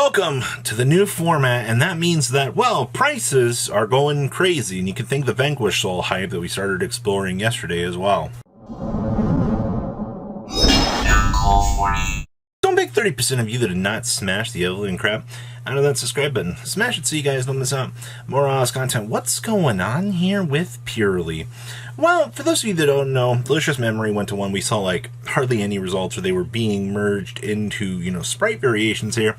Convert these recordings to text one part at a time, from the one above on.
Welcome to the new format, and that means that, well, prices are going crazy, and you can thank the Vanquish Soul hype that we started exploring yesterday as well. Don't beg 30% of you that did not smash the Evelyn crap out of that subscribe button. Smash it so you guys don't miss out. More content. What's going on here with Purely? Well, for those of you that don't know, Delicious Memory went to one. We saw like hardly any results, or they were being merged into, Sprite variations here.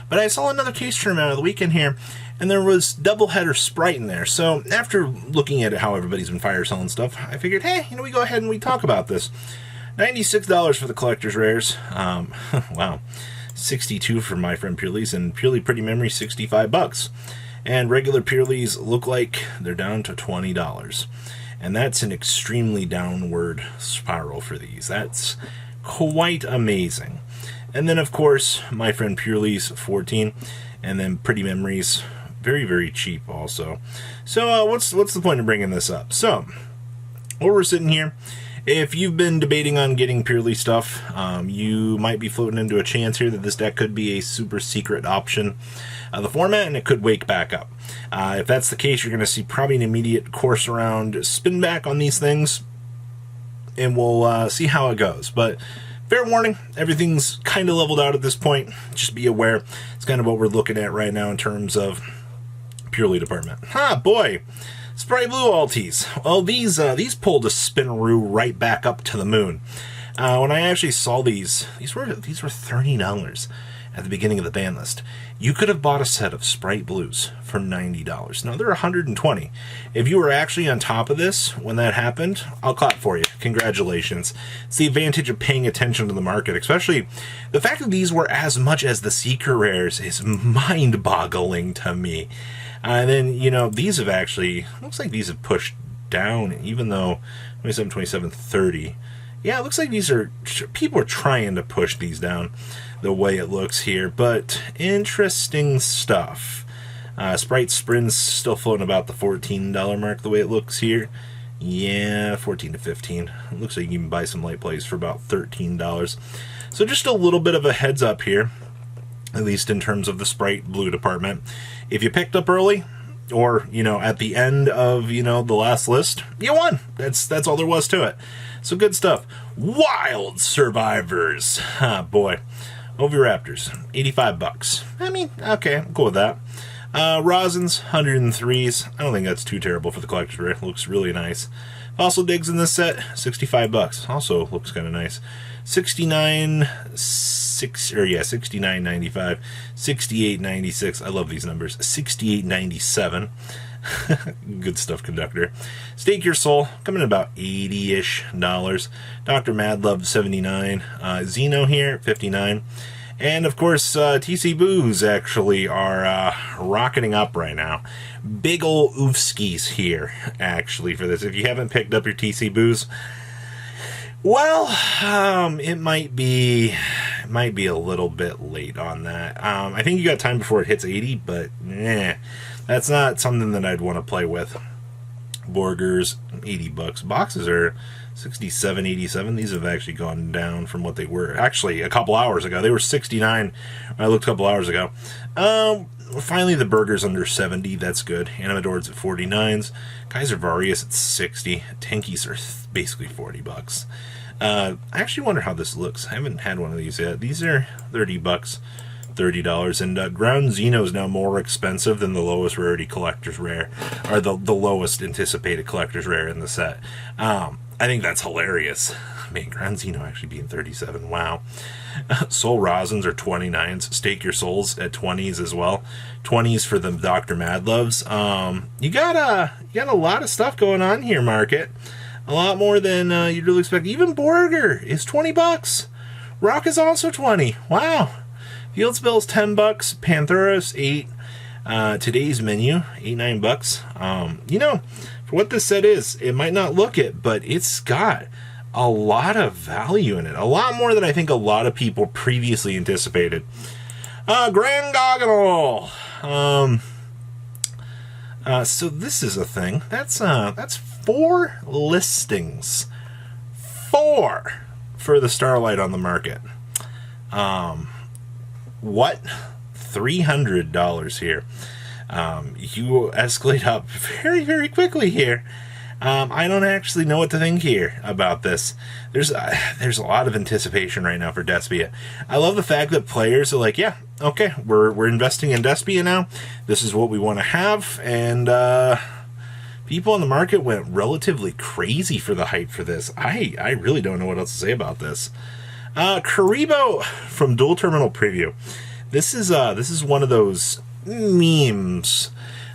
But I saw another case trim out of the weekend here, and there was doubleheader Sprite in there. So after looking at how everybody's been fire selling stuff, I figured, hey, we go ahead and we talk about this. $96 for the collector's rares. Wow. $62 for my friend Purely's, and Purely Pretty Memory $65. And regular Purely's look like they're down to $20. And that's an extremely downward spiral for these. That's quite amazing. And then, of course, my friend Purely's 14, and then Pretty Memories, very, very cheap also. So what's the point of bringing this up? So, while we're sitting here, if you've been debating on getting Purely stuff, you might be floating into a chance here that this deck could be a super secret option of the format, and it could wake back up. If that's the case, you're going to see probably an immediate course around spin back on these things, and we'll see how it goes. But fair warning, everything's kind of leveled out at this point. Just be aware. It's kind of what we're looking at right now in terms of Purely department. Boy. Sprite Blue Alties. Well, these pulled a Spinaroo right back up to the moon. When I actually saw these were $30 at the beginning of the ban list. You could have bought a set of Sprite Blues for $90. Now they're $120. If you were actually on top of this when that happened, I'll clap for you. Congratulations. It's the advantage of paying attention to the market, especially the fact that these were as much as the secret rares is mind-boggling to me. And then, these have actually, looks like these have pushed down, even though 27, 27, 30. Yeah, it looks like people are trying to push these down the way it looks here, but interesting stuff. Sprite Sprint's still floating about the $14 mark the way it looks here. Yeah, 14 to 15. It looks like you can buy some light plays for about $13. So just a little bit of a heads up here, at least in terms of the Sprite Blue department. If you picked up early, or, at the end of, the last list, you won. That's all there was to it. So good stuff. Wild Survivors. Boy. Oviraptors, $85. I mean, okay, I'm cool with that. Rosins, 103s. I don't think that's too terrible for the collector's rare. It looks really nice. Fossil Digs in this set, $65. Also looks kind of nice. $69.95, $68.96. I love these numbers. $68.97. Good stuff, Conductor. Stake Your Soul, coming in about $80-ish. Dr. Madlove, $79. Xeno here, $59. And, of course, TC Boos actually are rocketing up right now. Big ol' oofskis here, actually, for this. If you haven't picked up your TC Boos, well, it might be a little bit late on that. I think you got time before it hits 80, but that's not something that I'd want to play with. Borgers, $80. Boxes are 67, 87. These have actually gone down from what they were actually a couple hours ago. They were 69 when I looked a couple hours ago. Finally, the burgers under 70. That's good. Animador's at 49s. Kaiser Varius at 60. Tankies are basically $40. I actually wonder how this looks. I haven't had one of these yet. These are $30. $30, and Ground Xeno is now more expensive than the lowest rarity collector's rare, or the lowest anticipated collector's rare in the set. I think that's hilarious. Man, Ground Xeno actually being 37. Wow. Soul Rosins are 29s. Stake Your Souls at 20s as well. 20s for the Dr. Madloves. You got a lot of stuff going on here, market. A lot more than you'd really expect. Even Borger is $20. Rock is also 20. Wow. Field Spell's $10. Pantheros, $8. Today's menu, $8-9. For what this set is, it might not look it, but it's got a lot of value in it. A lot more than I think a lot of people previously anticipated. Grand Goggle. So this is a thing. That's 4 listings. 4 for the Starlight on the market. What? $300 here. You escalate up very, very quickly here. I don't actually know what to think here about this. There's a lot of anticipation right now for Despia. I love the fact that players are like, yeah, okay, we're investing in Despia now. This is what we want to have, and people on the market went relatively crazy for the hype for this. I really don't know what else to say about this. Karibo from Dual Terminal Preview. This is one of those memes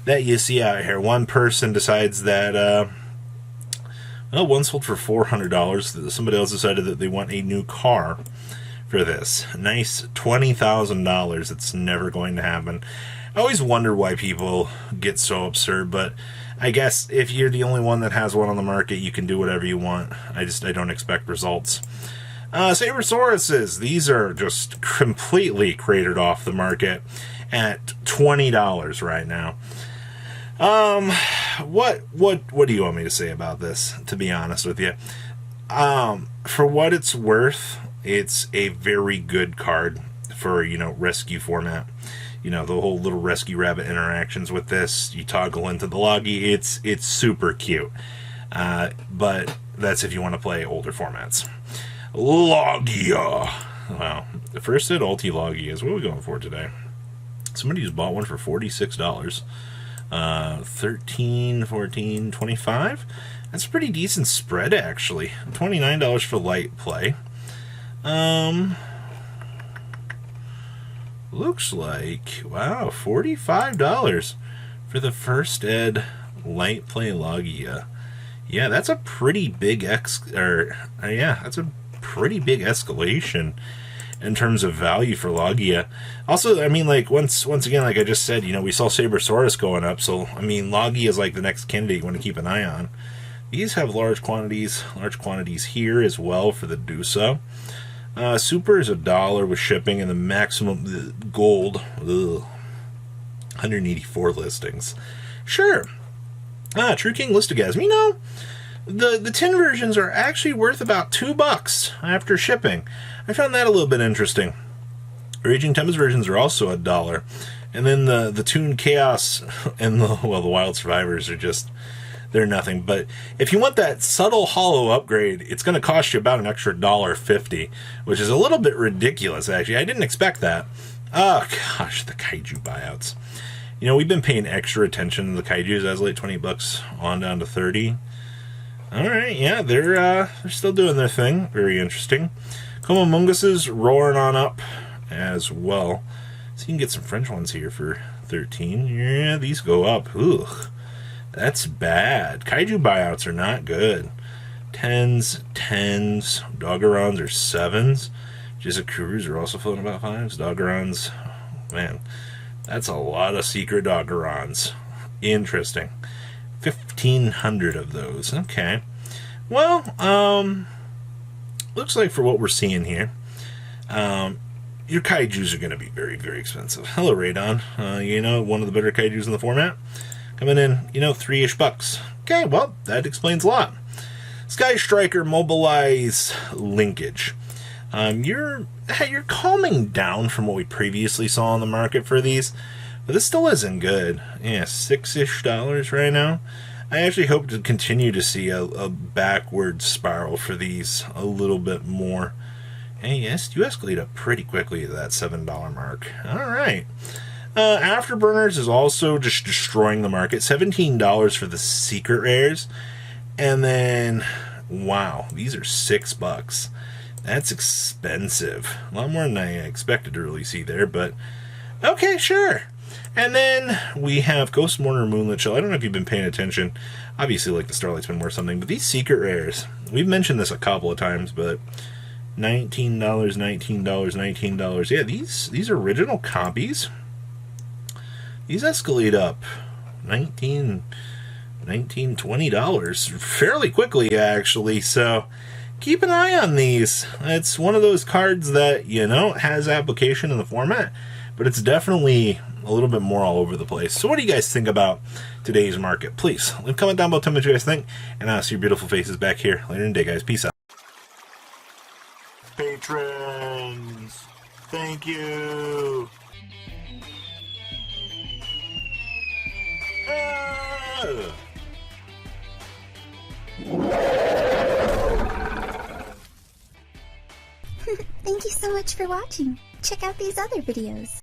that you see out here. One person decides that well, one sold for $400. Somebody else decided that they want a new car for this. Nice $20,000. It's never going to happen. I always wonder why people get so absurd, but I guess if you're the only one that has one on the market, you can do whatever you want. I don't expect results. Sabrosauruses, these are just completely cratered off the market at $20 right now. What do you want me to say about this, to be honest with you? For what it's worth, it's a very good card for, rescue format. The whole little rescue rabbit interactions with this, you toggle into the Logi, it's super cute. But that's if you want to play older formats. Logia. Wow. The first set Ulti Logias. What are we going for today? Somebody just bought one for $46. 13, 14, 25. That's a pretty decent spread, actually. $29 for light play. Looks like, wow, $45 for the first ed light play Logia. Yeah, that's a pretty big that's a pretty big escalation in terms of value for Logia. Also, I mean, like, once again, like I just said, we saw Sabersaurus going up, so, I mean, Logia is like the next candidate you want to keep an eye on. These have large quantities here as well for the Dusa. Super is $1 with shipping, and the maximum gold, 184 listings. Sure. True King Listogasm. The tin versions are actually worth about $2 after shipping. I found that a little bit interesting. Raging Tempest versions are also $1. And then the Toon Chaos and the Wild Survivors are just, they're nothing. But if you want that subtle hollow upgrade, it's going to cost you about an extra $1.50, which is a little bit ridiculous, actually. I didn't expect that. Oh, gosh, the Kaiju buyouts. We've been paying extra attention to the Kaijus as late, $20 on down to 30. All right, yeah, they're still doing their thing. Very interesting. Comomunguses roaring on up as well. So you can get some French ones here for 13. Yeah, these go up. Ugh, that's bad. Kaiju buyouts are not good. 10s, Doggerons are 7s. Jizukurus are also floating about 5s. Doggerons, man, that's a lot of secret Doggerons. Interesting. 1,500 of those. Okay. Well, looks like for what we're seeing here, your Kaijus are going to be very, very expensive. Hello, Radon. One of the better Kaijus in the format. Coming in, $3-ish bucks. Okay, well, that explains a lot. Sky Striker Mobilize Linkage. You're calming down from what we previously saw on the market for these, but this still isn't good. Yeah, $6-ish right now. I actually hope to continue to see a backward spiral for these a little bit more. Hey, yes, you escalate up pretty quickly to that $7 mark. All right. Afterburners is also just destroying the market. $17 for the secret rares. And then, wow, these are $6. That's expensive. A lot more than I expected to really see there, but okay, sure. And then we have Ghost Mourner Moonlit Shell. I don't know if you've been paying attention. Obviously, like, the Starlight's been worth something, but these secret rares, we've mentioned this a couple of times, but $19, $19. Yeah, these original copies, these escalate up $19, $20 fairly quickly, actually. So keep an eye on these. It's one of those cards that, has application in the format, but it's definitely a little bit more all over the place. So what do you guys think about today's market? Please leave a comment down below, tell me what you guys think, and I'll see your beautiful faces back here later in the day, guys. Peace out. Patrons, thank you. Ugh. Thank you so much for watching. Check out these other videos.